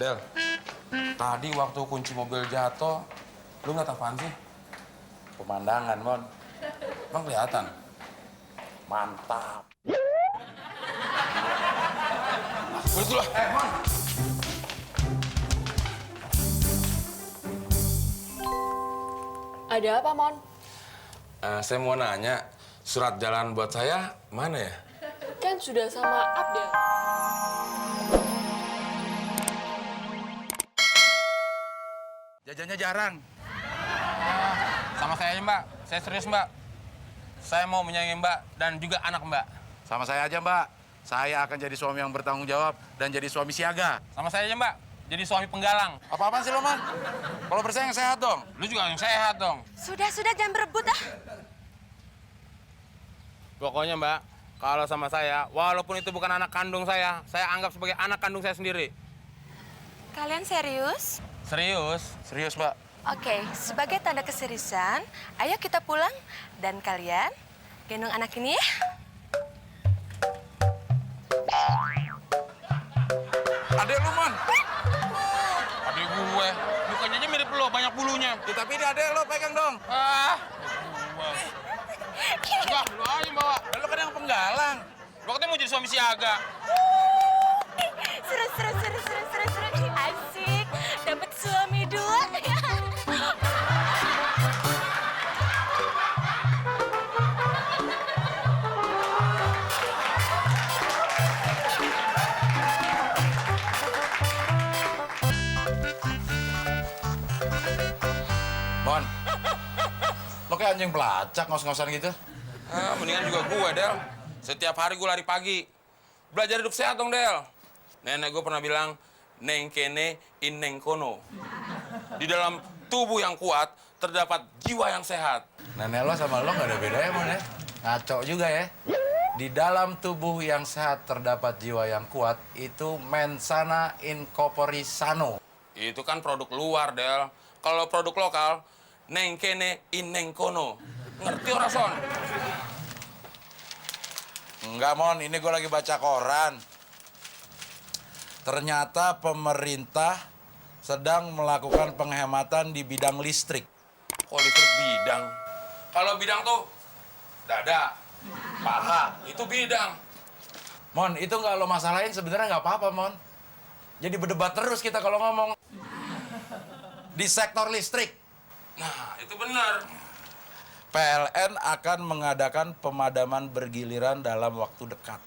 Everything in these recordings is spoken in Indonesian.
Del, tadi waktu kunci mobil jatuh, lu ngeliat apaan sih? Pemandangan, Mon. Emang kelihatan? Mantap. Boleh dulu lah. Mon! Ada apa, Mon? Saya mau nanya, surat jalan buat saya mana ya? Kan sudah sama Abdel. Jajannya jarang. Sama saya aja, Mbak. Saya serius, Mbak. Saya mau menyayangi Mbak dan juga anak Mbak. Sama saya aja, Mbak. Saya akan jadi suami yang bertanggung jawab dan jadi suami siaga. Sama saya aja, Mbak. Jadi suami penggalang. Apa-apaan sih lo, Man? Kalau bersaing yang sehat dong. Lu juga yang sehat dong. Sudah, jangan berebut ah. Pokoknya, Mbak, kalau sama saya, walaupun itu bukan anak kandung saya anggap sebagai anak kandung saya sendiri. Kalian serius? Serius? Serius, Mbak. Oke, sebagai tanda keseriusan, ayo kita pulang. Dan kalian gendong anak ini ya. Adek lu, Man. Adik gue, mukanya aja mirip lo, banyak bulunya. Ya, tapi ini adek lo, pegang dong. Enggak, lu aja bawa. Lo kan yang penggalang. Lo katanya mau jadi suami siaga. Seru. Asik, dapat suami dua. Mon, lo kayak anjing pelacak ngos-ngosan gitu. Mendingan juga gue, Del. Setiap hari gue lari pagi. Belajar hidup sehat dong, Del. Nenek gue pernah bilang, neng kene in neng kono. Di dalam tubuh yang kuat, terdapat jiwa yang sehat. Nenek lo sama lo nggak ada bedanya, Mon ya? Ngaco juga ya. Di dalam tubuh yang sehat terdapat jiwa yang kuat, itu mens sana in corpore sano. Itu kan produk luar, Del. Kalau produk lokal, neng kene in neng kono. Ngerti orang, Son? Enggak, Mon. Ini gue lagi baca koran. Ternyata pemerintah sedang melakukan penghematan di bidang listrik. Kok listrik bidang? Kalau bidang tuh dada, paha, itu bidang. Mon, itu nggak lo masalahin sebenarnya nggak apa-apa, Mon. Jadi berdebat terus kita kalau ngomong. Di sektor listrik, Nah, itu benar. PLN akan mengadakan pemadaman bergiliran dalam waktu dekat.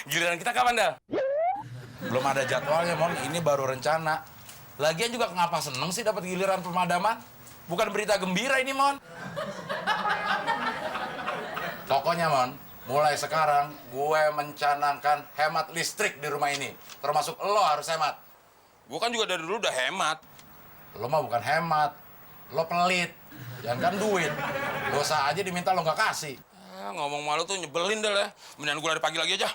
Giliran kita kapan, Del? Belum ada jadwalnya, Mon. Ini baru rencana. Lagian juga kenapa seneng sih dapat giliran pemadaman? Bukan berita gembira ini, Mon. Pokoknya, Mon, mulai sekarang gue mencanangkan hemat listrik di rumah ini. Termasuk lo harus hemat. Gue kan juga dari dulu udah hemat. Lo mah bukan hemat, lo pelit. Jangan kan duit. Dosa aja diminta lo nggak kasih. Ngomong malu tuh nyebelin, Del ya. Mendingan gue lari pagi lagi aja.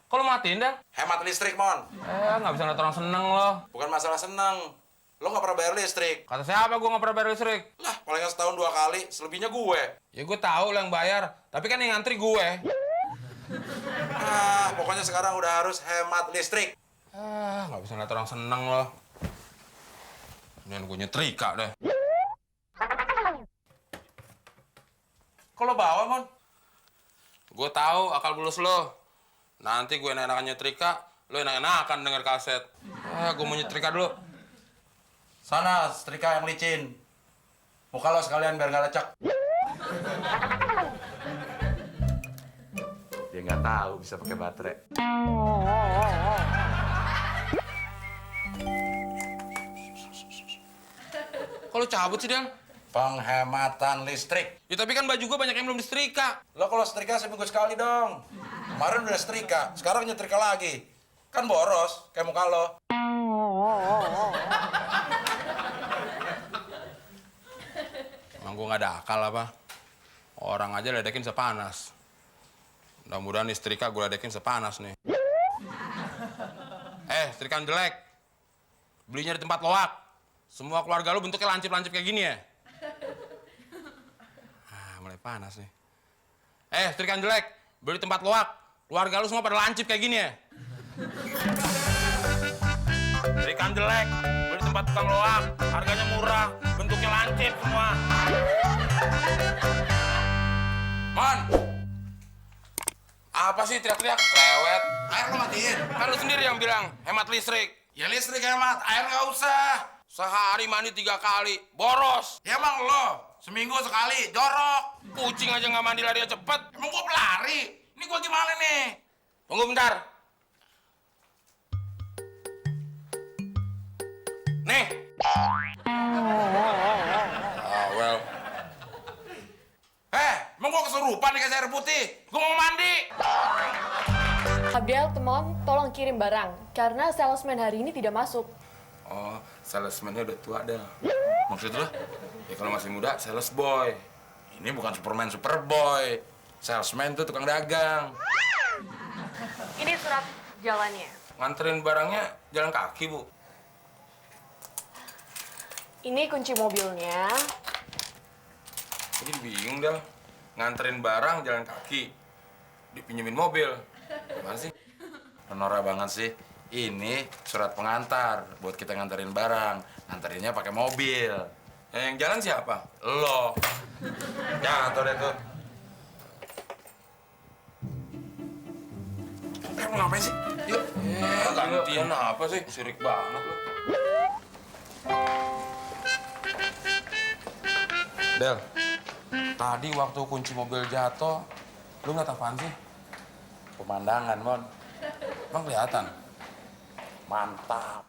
Kalau matiin, Del? Hemat listrik, Mon. Nggak bisa ngeliat orang seneng loh. Bukan masalah seneng. Lo nggak pernah bayar listrik. Kata siapa gue nggak pernah bayar listrik? Lah, paling nggak setahun 2 kali. Selebihnya gue. Ya gue tahu lo yang bayar, tapi kan yang ngantri gue. Pokoknya sekarang udah harus hemat listrik. Nggak bisa ngeliat orang seneng loh. Mendingan gue nyetrika deh. Kalau bawa, Mon? Gue tahu akal bulus lo. Nanti gue enak-enakan nyetrika, lo enak-enakan denger kaset. Gue mau nyetrika dulu. Sana, setrika yang licin. Muka lo sekalian biar nggak lecek. Dia nggak tahu bisa pakai baterai. Kalau cabut sih, Del? Penghematan listrik. Ya tapi kan baju gue banyak yang belum disetrika. Lo kalau setrika seminggu sekali dong. Kemarin udah setrika, sekarang nyetrika lagi. Kan boros, kayak muka lo. Emang gue nggak ada akal apa? Orang aja ledekin sepanas. Mudah-mudahan setrika gue ledekin sepanas nih. Setrika jelek. Belinya di tempat loak. Semua keluarga lu bentuknya lancip-lancip kayak gini ya? Mulai panas nih. Setrikaan jelek, beli tempat loak. Keluarga lu semua pada lancip kayak gini ya? Setrikaan jelek, beli tempat tukang loak. Harganya murah, bentuknya lancip semua. Mon! Apa sih teriak-teriak? Lewet. Air lo matiin. Kan lu sendiri yang bilang, hemat listrik. Ya listrik hemat, air nggak usah. Sehari mandi 3 kali, boros. Ya emang lo, seminggu sekali, jorok. Kucing aja nggak mandi lari cepet. Emang gua pelari? Ini gua gimana nih? Tunggu bentar. Nih. Well. Emang gua kesurupan dikasih air putih? Gua mau mandi. Abdel, Temon, tolong kirim barang. Karena salesman hari ini tidak masuk. Oh, salesman-nya udah tua dah. Maksud lo? Ya kalau masih muda, sales boy. Ini bukan Superman, Superboy. Salesman tuh tukang dagang. Ini surat jalannya. Nganterin barangnya jalan kaki, Bu. Ini kunci mobilnya. Jadi bingung dah. Nganterin barang jalan kaki. Dipinjemin mobil. Gimana sih? Norak banget sih. Ini surat pengantar buat kita nganterin barang. Nganterinnya pakai mobil. Yang jalan siapa? Lo. Jatuh deh tuh. Mau ngapain sih? Yuk. Gantian apa sih? Sirik banget lo. Del, tadi waktu kunci mobil jatuh, lu ngeliat apaan sih? Pemandangan, Mon. Emang kelihatan? Mantap.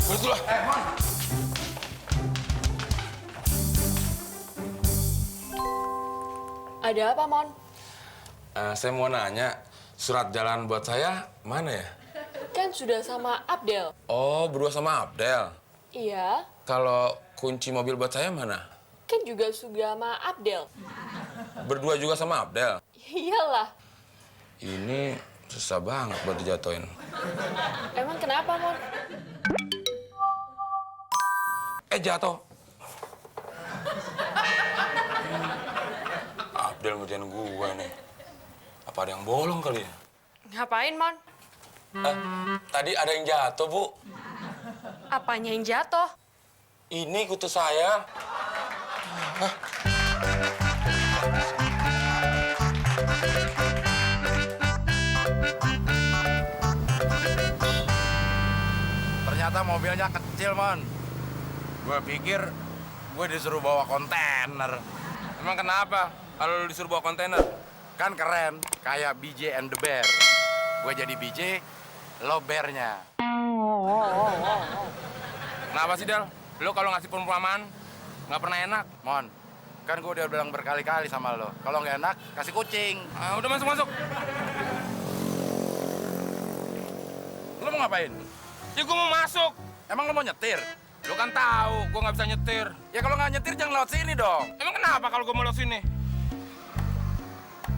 Betul lah. Mon. Ada apa, Mon? Saya mau nanya, surat jalan buat saya mana ya? Kan sudah sama Abdel. Oh, berdua sama Abdel. Iya, Kalau kunci mobil buat saya mana? kan juga sudah sama Abdel. Berdua juga sama Abdel. Iyalah. Ini susah banget buat dijatuhin. Emang kenapa, Mon? Jatuh. Abdel ngerjain gue nih. Apa ada yang bolong kali ya? Ngapain, Mon? Tadi ada yang jatuh, Bu. Apanya yang jatuh? Ini kutu saya. Ternyata mobilnya kecil, Mon. Gue pikir gue disuruh bawa kontainer. Emang kenapa kalau lu disuruh bawa kontainer? Kan keren, kayak BJ and the Bear. Gue jadi BJ, lo bearnya. Kenapa sih, Del? Lu kalau ngasih perumpamaan nggak pernah enak. Mon, kan gue udah bilang berkali-kali sama lo. Kalau nggak enak, kasih kucing. Udah masuk. Lo mau ngapain? Ya gue mau masuk. Emang lo mau nyetir? Lu kan tahu gue nggak bisa nyetir. Ya kalau nggak nyetir jangan lewat sini dong. Emang kenapa kalau gue mau lewat sini?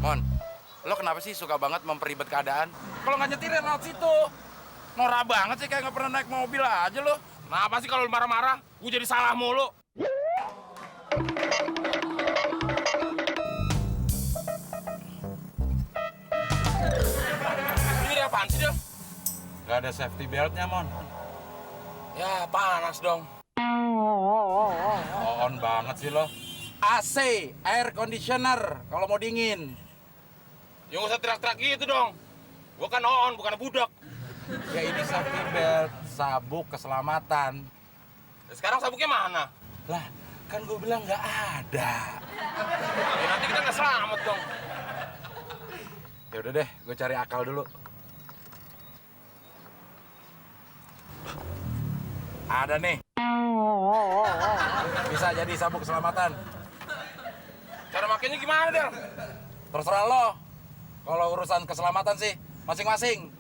Mon, lo kenapa sih suka banget memperibet keadaan? Kalau nggak nyetir ya lewat situ. Norak banget sih, kayak nggak pernah naik mobil aja lo. Kenapa sih kalau lu marah-marah, gue jadi salah mulu? Ini apaan sih, Del? Nggak ada safety beltnya, Mon. Ya, panas dong. On banget sih lo. AC, air conditioner, kalau mau dingin. Ya nggak usah teriak-teriak gitu dong. Gue kan on, bukan budak. Ya ini safety belt, sabuk keselamatan. Sekarang sabuknya mana? Lah, kan gue bilang nggak ada. Ya nanti kita nggak selamat dong. Ya udah deh, gue cari akal dulu. Ada nih. Bisa jadi sabuk keselamatan. Cara makainya gimana, Del? Terserah lo. Kalau urusan keselamatan sih, masing-masing.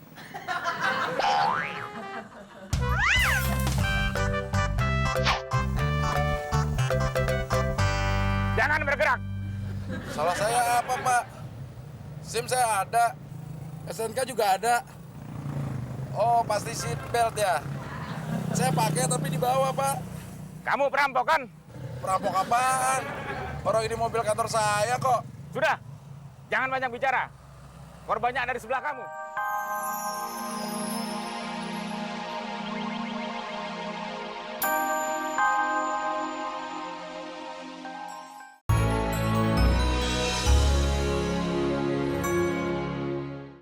Jangan bergerak. Salah saya apa, Pak? SIM saya ada. SNK juga ada. Oh, pasti seat belt ya? Saya pakai tapi dibawa, Pak. Kamu perampok kan? Perampok apaan? Orang ini mobil kantor saya kok. Sudah, jangan banyak bicara. Korbannya ada di sebelah kamu.